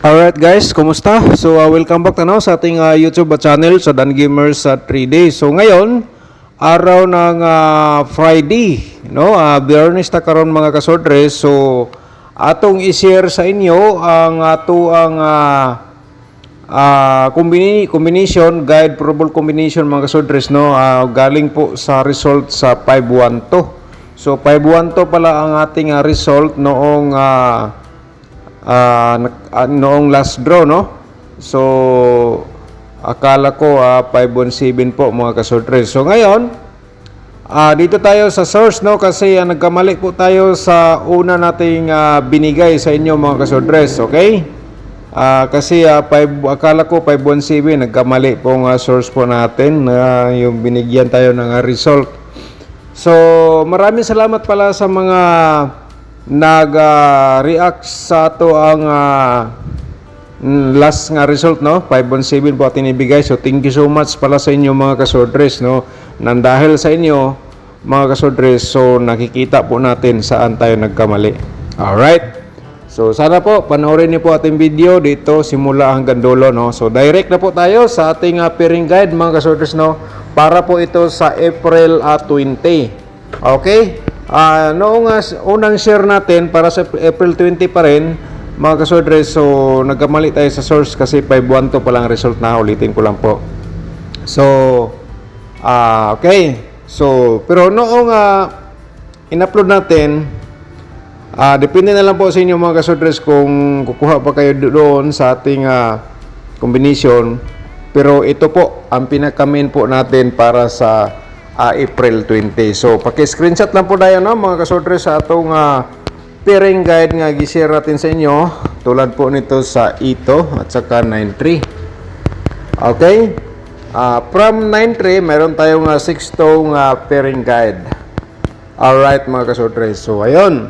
Alright guys, kumusta? So welcome back sa ating YouTube channel sa Dan Gamers 3D. So ngayon, araw ng Friday, no? Biyernes ta karon mga kasodres. So atong i-share sa inyo ang ato ang combination guide probable combination mga kasodres, no? Galing po sa result sa 512. So 512 pala ang ating result noong noong last draw, no? So akala ko 517 po mga kasodres. So ngayon dito tayo sa source, no? Kasi nagkamali po tayo sa una nating binigay sa inyo mga kasodres, okay? Kasi akala ko 517, nagkamali pong source po natin yung binigyan tayo ng result. So maraming salamat pala sa mga nag-react sa to ang last nga result, no? 517 po ating ibigay. So thank you so much pala sa inyo mga kasodres, no? Nang dahil sa inyo mga kasodres, so nakikita po natin saan tayo nagkamali. Alright, so sana po panoorin niyo po ating video dito simula hanggang dulo, no? So direct na po tayo sa ating pairing guide mga kasodres, no? Para po ito sa April 20. Okay, noong unang share natin para sa April 20 pa rin mga kasodres, so nagkamali tayo sa source kasi 512 pa lang result na, ulitin ko lang po. So okay, so pero noong in-upload natin, depende na lang po sa inyo mga kasodres kung kukuha pa kayo doon sa ating combination. Pero ito po ang pinaka-main po natin para sa April 20. So paki-screenshot lang po tayo, no, mga kasodres, sa atong pairing guide nga gi-share natin sa inyo, tulad po nito sa ito at saka 93. Okay, from 93 meron tayong 6 tong pairing guide. Alright mga kasodres, so ayun,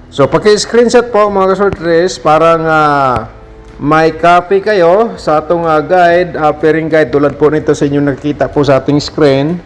so paki-screenshot po mga kasodres para may copy kayo sa atong guide, pairing guide, tulad po nito sa inyo nakikita po sa ating screen.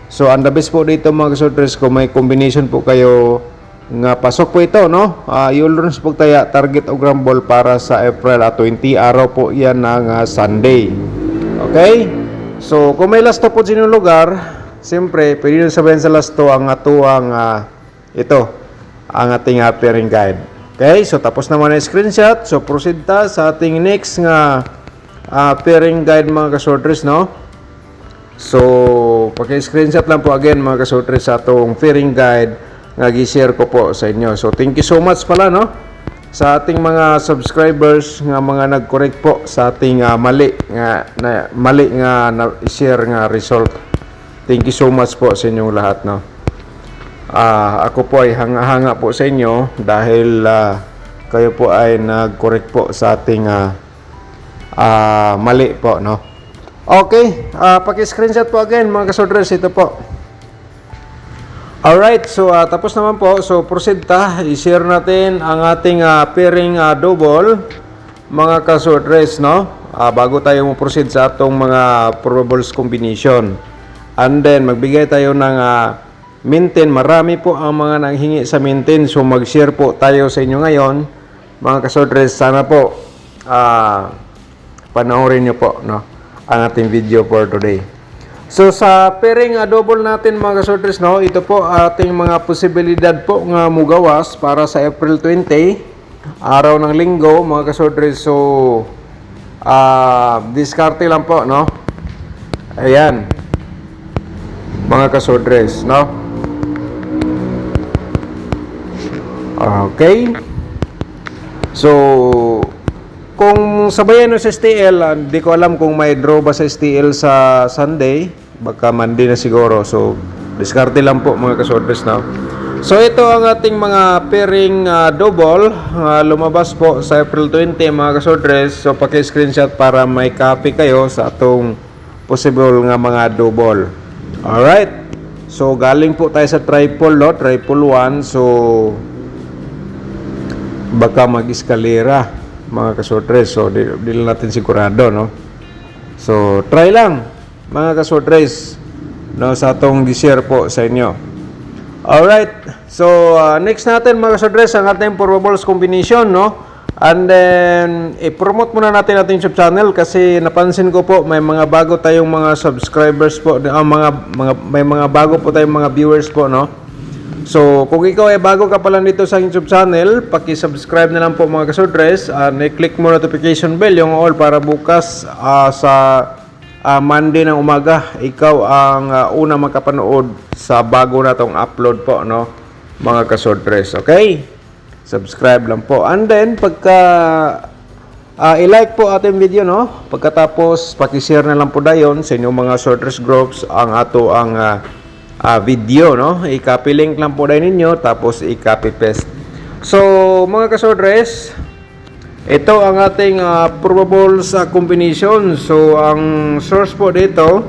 So ang the best po dito mga kasodres, kung may combination po kayo nga pasok po ito, no? You'll runs po tayo target o grumble para sa April 20, araw po yan ng Sunday. Okay, so kung may last po sa inyong lugar, siyempre pwede nyo sabihin sa last ang ato ang ito ang ating pairing guide. Okay, so tapos naman ang screenshot. So proceed ta sa ating next nga pairing guide mga kasodres, no? So paki-screenshot lang po again mga kasodres sa atong pairing guide nga gi-share ko po sa inyo. So thank you so much pala, no, sa ating mga subscribers nga mga nag-correct po sa ating mali nga na-share nga result. Thank you so much po sa inyong lahat, no. Ako po ay hanga-hanga po sa inyo dahil kayo po ay nag-correct po sa ating mali po, no. Okay, paki-screenshot po again mga kasodres, ito po. Alright, so tapos naman po. So proceed ta, i-share natin ang ating pairing double mga kasodres, no. Bago tayo mo-proceed sa atong mga probables combination, and then magbigay tayo ng maintain. Marami po ang mga nanghingi sa maintain, so mag-share po tayo sa inyo ngayon mga kasodres. Sana po panoorin nyo po, no, ang ating video for today. So sa pairing double natin mga kasodres, no, ito po ating mga posibilidad po nga mugawas para sa April 20, araw ng linggo mga kasodres. So diskarte lang po, no. Ayan mga kasodres, no. Okay, so kung sabayan no sa STL, hindi ko alam kung may draw ba sa STL sa Sunday, baka Monday na siguro. So diskarte lang po mga kasodres, na. So ito ang ating mga pairing double lumabas po sa April 20 mga kasodres. So paki-screenshot para may copy kayo sa atong possible nga mga double. Alright, so galing po tayo sa triple, no, triple 1. So baka mag-eskalera mga kasodres, so di lang natin sigurado, no. So try lang mga kasodres, no, sa atong di-share po sa inyo. Alright, so next natin mga kasodres ang ating probables combination, no. And then, i-promote muna natin ating YouTube channel kasi napansin ko po may mga bago tayong mga subscribers po, may mga bago po tayong mga viewers po, no? So, kung ikaw ay bago ka pa lang dito sa YouTube channel, paki-subscribe na lang po mga kasodres, and i-click mo notification bell, yung all, para bukas sa Monday ng umaga, ikaw ang una makapanood sa bago na tong upload po, no? Mga kasodres, okay? Subscribe lang po. And then, pagka i-like po ating video, no? Pagkatapos, paki-share na lang po dayon sa inyong mga sorters groups ang ato ang video, no? I-copy link lang po dayon ninyo, tapos i-copy paste. So, mga kasordres, ito ang ating probable sa combination. So, ang source po dito,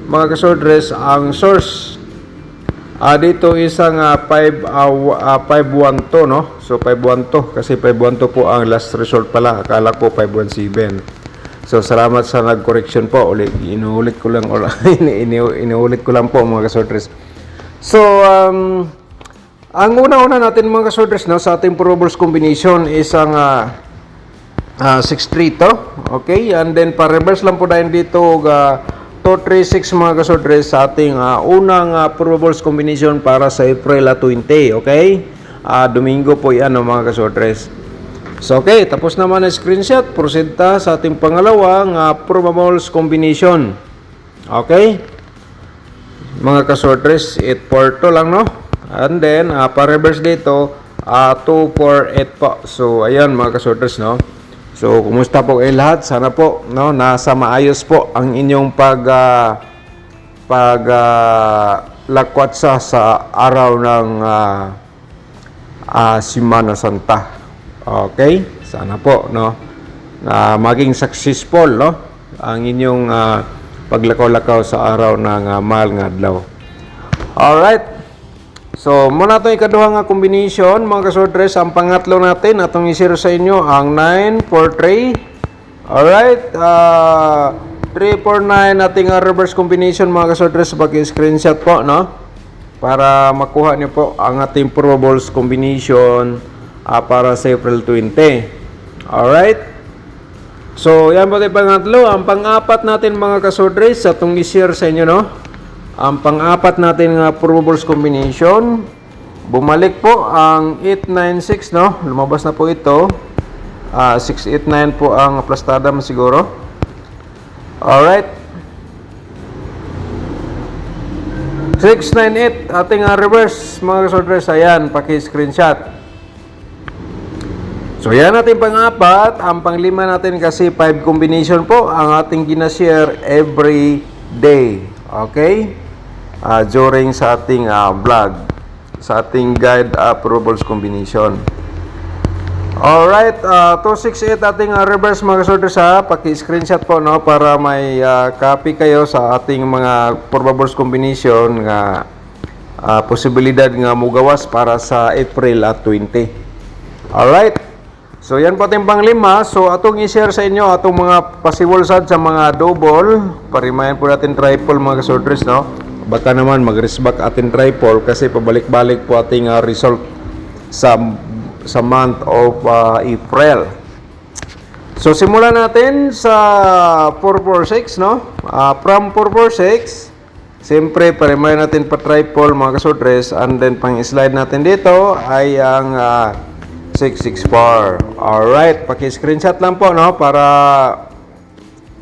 mga kasordres, ang source dito isang 512, no? So 512 kasi 512 po ang last result pala. Akala ko 517. So salamat sa nag-correction po. Inuulit ko lang inuulit ko lang po mga kasordres. So ang una-una natin mga kasordres, no, sa ating probables combination is ang 6-3 to. Okay? And then pa-reverse lang po dahil dito 236 mga kasordres sa ating unang probables combination para sa April 20, okay? Domingo po yan, mga kasordres. So, okay, tapos naman ang screenshot. Proceed ta sa ating pangalawang probables combination. Okay? Mga kasordres, 842 lang, no? And then, pa-reverse dito, 248 po. So, ayan mga kasordres, no? So, kumusta po kayo lahat? Sana po, no, nasa maayos po ang inyong lakwat sa araw ng Semana Santa. Okay? Sana po, no, maging successful, no, ang inyong paglakaw-lakaw sa araw ng mahal nga adlaw. Alright. So, muna itong ikaduhang combination, mga kasordres. Ang pangatlo natin, atong i-share sa inyo, ang 943. Alright, 349 ating reverse combination, mga kasordres. Pag-screenshot po, no? Para makuha niyo po ang ating probables combination para sa April 20. Alright. So, yan po tayo pangatlo. Ang pang-apat natin, mga kasordres, atong i-share sa inyo, no? Ang pang-apat natin nga probables combination, bumalik po ang 896, no? Lumabas na po ito. 689 po ang plastada mo siguro. Alright. 698 ating reverse, mga kasordres. Ayan, paki-screenshot. So, yan natin pang-apat. Ang pang-lima natin kasi 5 combination po ang ating ginashare every day. Okay? During sa ating vlog, sa ating guide probables combination. Alright, 268 ating reverse, mga kasordres, paki-screenshot po, no, para may copy kayo sa ating mga probables combination nga posibilidad nga mugawas para sa April 20. Alright. So yan po ating pang-lima. So atong i-share sa inyo atong mga possible sad sa mga double. Parimayan po natin triple, mga kasordres, no. Baka naman mag-resback atin triple kasi pabalik-balik po ating result sa month of April. So simulan natin sa 446, no? From 446, siyempre parimayan natin pa triple, mga kasordres, and then pang-slide natin dito ay ang 664. Alright, paki-screenshot lang po, no, para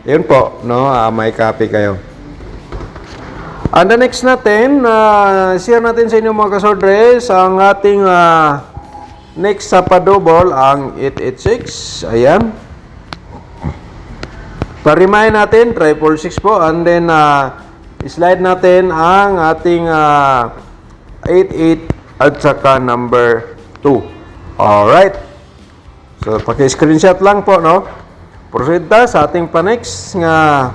yun po, no, may copy kayo. And the next natin, share natin sa inyo, mga kasordres, ang ating next sa pa-double, ang 886. Ayan. Parimahin natin, 666 po. And then, slide natin ang ating 88 at saka number 2. Alright. So, paki-screenshot lang po, no? Proceed ta sa ating pa-next nga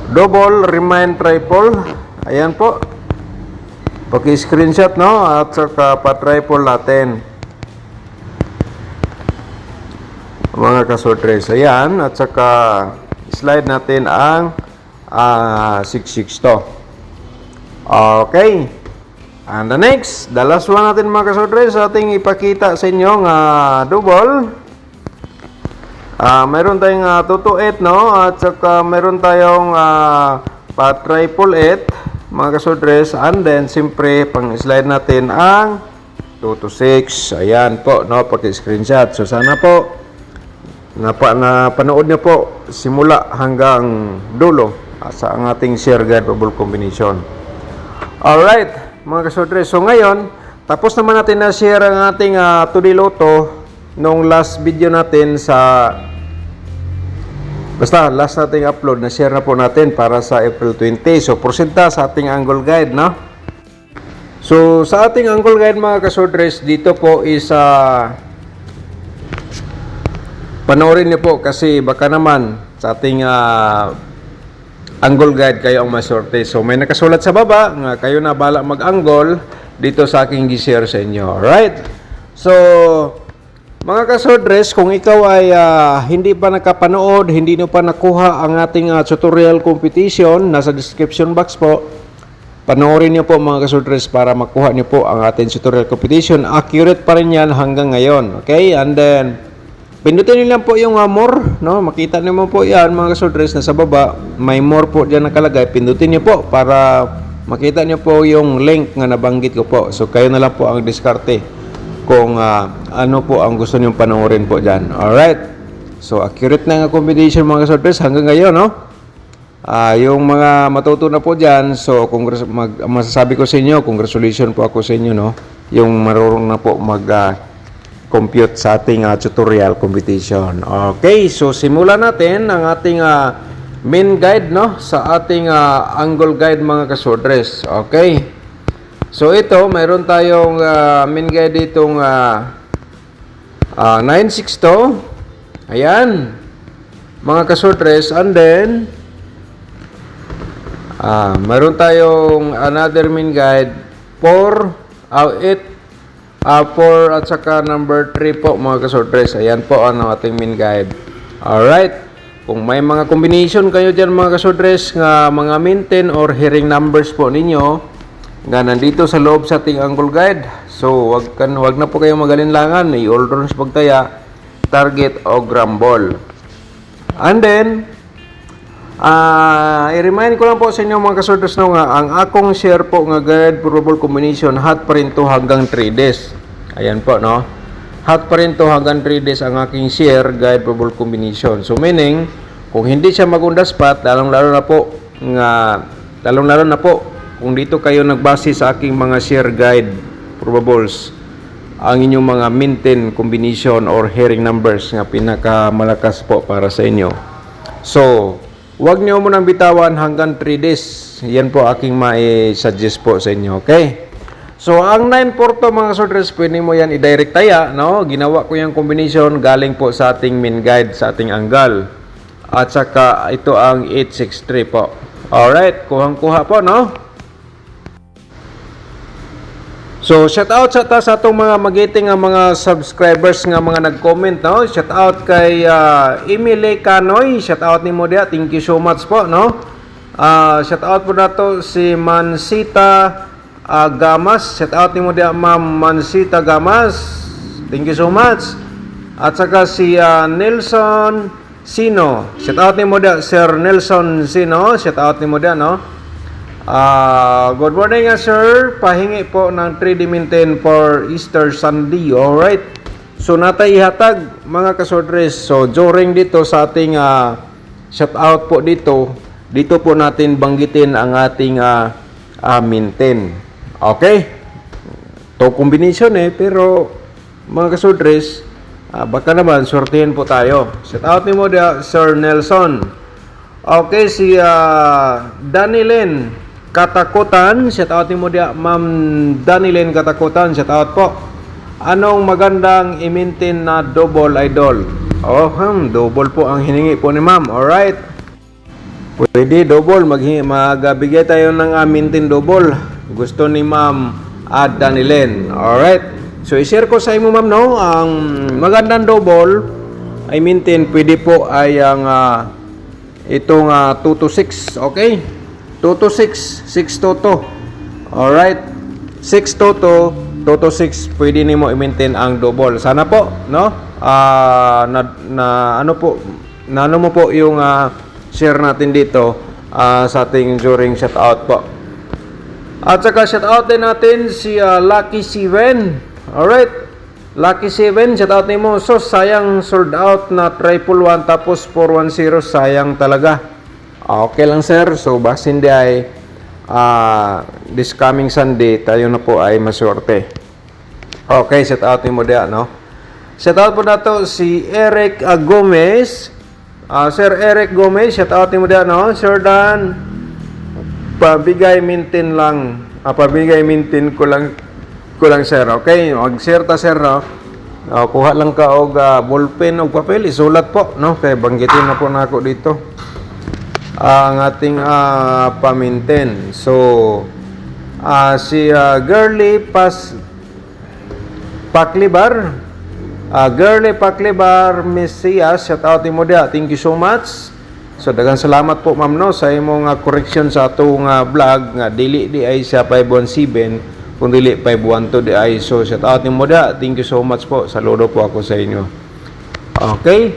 double, remind triple. Ayan po. Paki-screenshot, no? At saka pa-triple natin, mga kasordres. Ayan. At saka slide natin ang 662. Okay. And the next, the last one natin, mga kasordres, ating ipakita sa inyo nga double. Meron tayong 228, no? At saka meron tayong pa 888 mga kasudres. And then, siyempre, pang-slide natin ang 226. Ayan po, no? Paki-screenshot. So, sana po napanood niyo po simula hanggang dulo sa ang ating share guide probable combination. Alright, mga kasudres. So, ngayon, tapos naman natin na share ang ating 2D Lotto nung last video natin sa last nating upload na share na po natin para sa April 20. So, porsinta sa ating angle guide, no? So, sa ating angle guide mga kasudres, dito po is panoorin niyo po kasi baka naman sa ating angle guide kayo ang masorte. So, may nakasulat sa baba nga kayo na bala mag-angle dito sa aking gi-share sa inyo. Alright? So, mga kasodres, kung ikaw ay hindi pa nakapanood, hindi nyo pa nakuha ang ating tutorial competition, nasa description box po, panoorin nyo po mga kasodres para makuha nyo po ang ating tutorial competition. Accurate pa rin yan hanggang ngayon. Okay? And then, pindutin nyo lang po yung more, no? Makita nyo po yan mga kasodres, nasa baba, may more po dyan nakalagay. Pindutin nyo po para makita nyo po yung link nga nabanggit ko po. So, kayo na lang po ang diskarte kung ano po ang gusto nyo panoorin po dyan. Alright. So, accurate na nga combination mga kasodres hanggang ngayon, no? Yung mga matuto na po dyan, so, masasabi ko sa inyo, congratulations po ako sa inyo, no? Yung marunong na po compute sa ating tutorial competition. Okay, so simulan natin ang ating main guide, no? Sa ating angle guide mga kasodres. Okay. So ito, mayroon tayong main guide ditong 962. Ayan. Mga kasodres. And then, mayroon tayong another main guide 4, 4 at saka number 3 po mga kasodres. Ayan po ang ating main guide. Alright. Kung may mga combination kayo dyan mga kasodres, nga mga maintain or hearing numbers po ninyo, nga nandito sa loob sa ating angle guide. So, wag na po kayong magalinlangan. I-all runs pagtaya, target o grumble. And then, i-remind ko lang po sa inyo mga kasodres na nga, ang akong share po nga guide probable combination, hot pa rin to hanggang 3 days. Ayan po, no? Hot pa rin to hanggang 3 days ang aking share guide probable combination. So, meaning, kung hindi siya mag-on the spot, lalong-lalo na po, kung dito kayo nagbase sa aking mga share guide probables, ang inyong mga maintain combination or hearing numbers nga pinakamalakas po para sa inyo. So, huwag niyo munang bitawan hanggang 3 days. Yan po aking mai-suggest po sa inyo. Okay? So, ang 942 mga kasodres, pwede mo yan i-direct taya, no? Ginawa ko yung combination galing po sa ating main guide, sa ating angle. At saka, ito ang 863 po. Alright, kuhang-kuha po, no? So, shout out sa atong mga magiting nga mga subscribers nga mga nag-comment, no? Shout out kay Emily Canoy, shout out nimo dia. Thank you so much po, no? Shout out po nato si Mansita Gamas. Shout out nimo dia Ma'am Mansita Gamas. Thank you so much. At saka si Nelson Sino. Shout out nimo dia Sir Nelson Sino. Shout out nimo dia, no? Good morning sir, pahingi po ng 3D maintain for Easter Sunday. Alright, so natay ihatag mga kasodres. So during dito sa ating shout out po dito po natin banggitin ang ating maintain. Okay, to combination pero mga kasodres, baka naman sortihin po tayo. Shout out ni mo dia Sir Nelson. Okay, si Danilyn Katakutan, shout out mo dia Ma'am Danilyn Katakutan, shout out po. Anong magandang i-maintain na double idol? Double po ang hiningi po ni Ma'am. Alright. Pwede double, magbigay tayo ng maintain double. Gusto ni Ma'am Danilyn. Alright. So i-share ko sa inyo Ma'am, no, ang magandang double I maintain pwede po ay ang itong 226, okay? 226, 622. Alright. 622, 226, pwede nimo i-maintain ang double. Sana po, no? na ano mo po yung share natin dito sa ating during shoutout po. At saka shoutout din natin si Lucky 7. Alright, Lucky 7, shoutout nimo. So sayang sold out na 111 tapos 410, sayang talaga. Okay lang sir, so basin di ay this coming Sunday tayo na po ay maswerte. Okay, shoutout nimo dia, no? Shoutout po na to si Eric Gomez. Sir Eric Gomez, shoutout mo dyan, no? Sir Dan, pabigay mintin lang. Pabigay mintin ko lang, sir. Okay? Mag-share ta, sir, no? Kuha lang ka og ballpen o papel, isulat po, no? Kaya banggitin na po na ako dito. Ang ating pamintin. So, si Girly Paklibar, Girly Paklibar Mesias, shout out mo dia. Thank you so much. So daghang salamat po ma'am no sa imong correction sa atong vlog nga dili di ay sa 517 kung dili 512 di ay. So shout out mo dia. Thank you so much po. Saludo po ako sa inyo. Okay?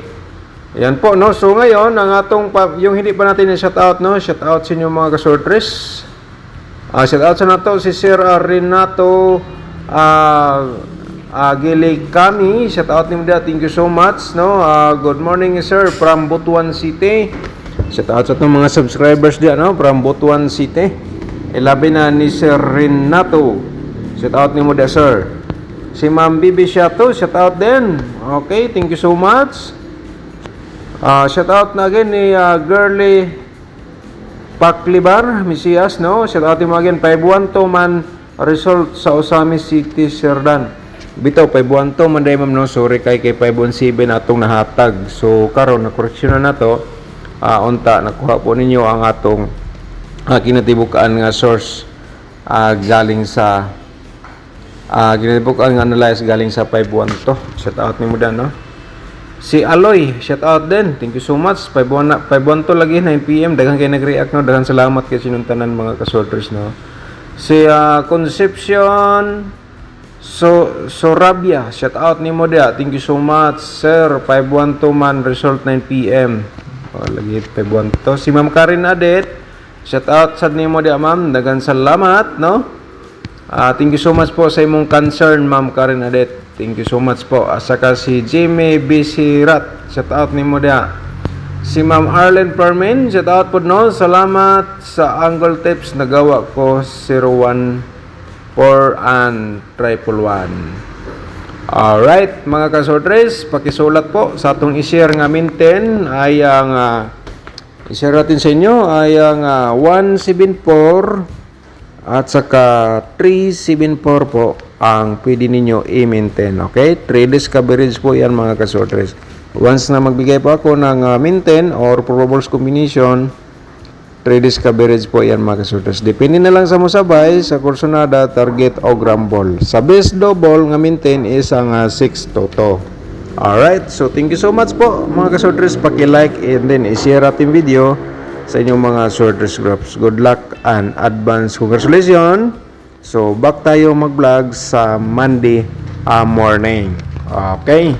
Yan po no. So ngayon ang atong yung hindi pa natin shout out no, shout out sa inyo mga kasortres. Shout out sa nato si Sir Renato Gili Kami, shout out nimo dia. Thank you so much no. Good morning sir from Butuan City. Shout out sa itong mga subscribers dia no from Butuan City. Ilabi na ni Sir Renato. Shout out nimo dia sir. Si Ma'am Bibi Shato, shout out din. Okay, thank you so much. Shout out na again ni Girly Paklibar Mesias no. Shout out nimo again 512 man result sa Osami City Sir Dan. Bitaw 512 man day ma'am no, sorry kay 517 atong nahatag. So karon na correction na nato. Unta nakuha po ninyo ang atong kinatibukan nga source galing sa kinatibukan nga analyze galing sa 512. Shout out nimo dan no. Si Aloy, shout out din. Thank you so much. 512 lagi 9 PM daghang kay nag-react no. Daghang salamat kay sinuntanan mga kasorters no. Si Concepcion Sorabia, shout out nimo dia. Thank you so much sir. 512 man result 9 PM. Lagi 512. Si Ma'am Karin Adet, shout out sad nimo dia ma'am. Dagan salamat no. Thank you so much po sa imong concern Ma'am Karin Adet. Thank you so much po. Saka si Jimmy Bisirat, shout out nimo dia. Si Ma'am Arlen Permin, shout out po no. Salamat sa angle tips nagawa ko 01 and 111. Alright, mga kasortres, pakisulat po sa atong i-share nga minten ay ang i-share natin sa inyo ay ang 174 at saka 374 po ang pwede ninyo i-maintain. Okay? 3 days coverage po yan mga kasortres. Once na magbigay po ako ng minten or probables combination, 3 days coverage po yan mga kasortres. Depende na lang sa musabay, sa kursonada, target o grambol. Sa best double nga maintain is ang 6 toto. Alright, so thank you so much po mga kasortres. Paki-like and then i-share ating video sa inyong mga sorters groups. Good luck and advance congratulations. So back tayo mag-vlog sa Monday morning. Okay.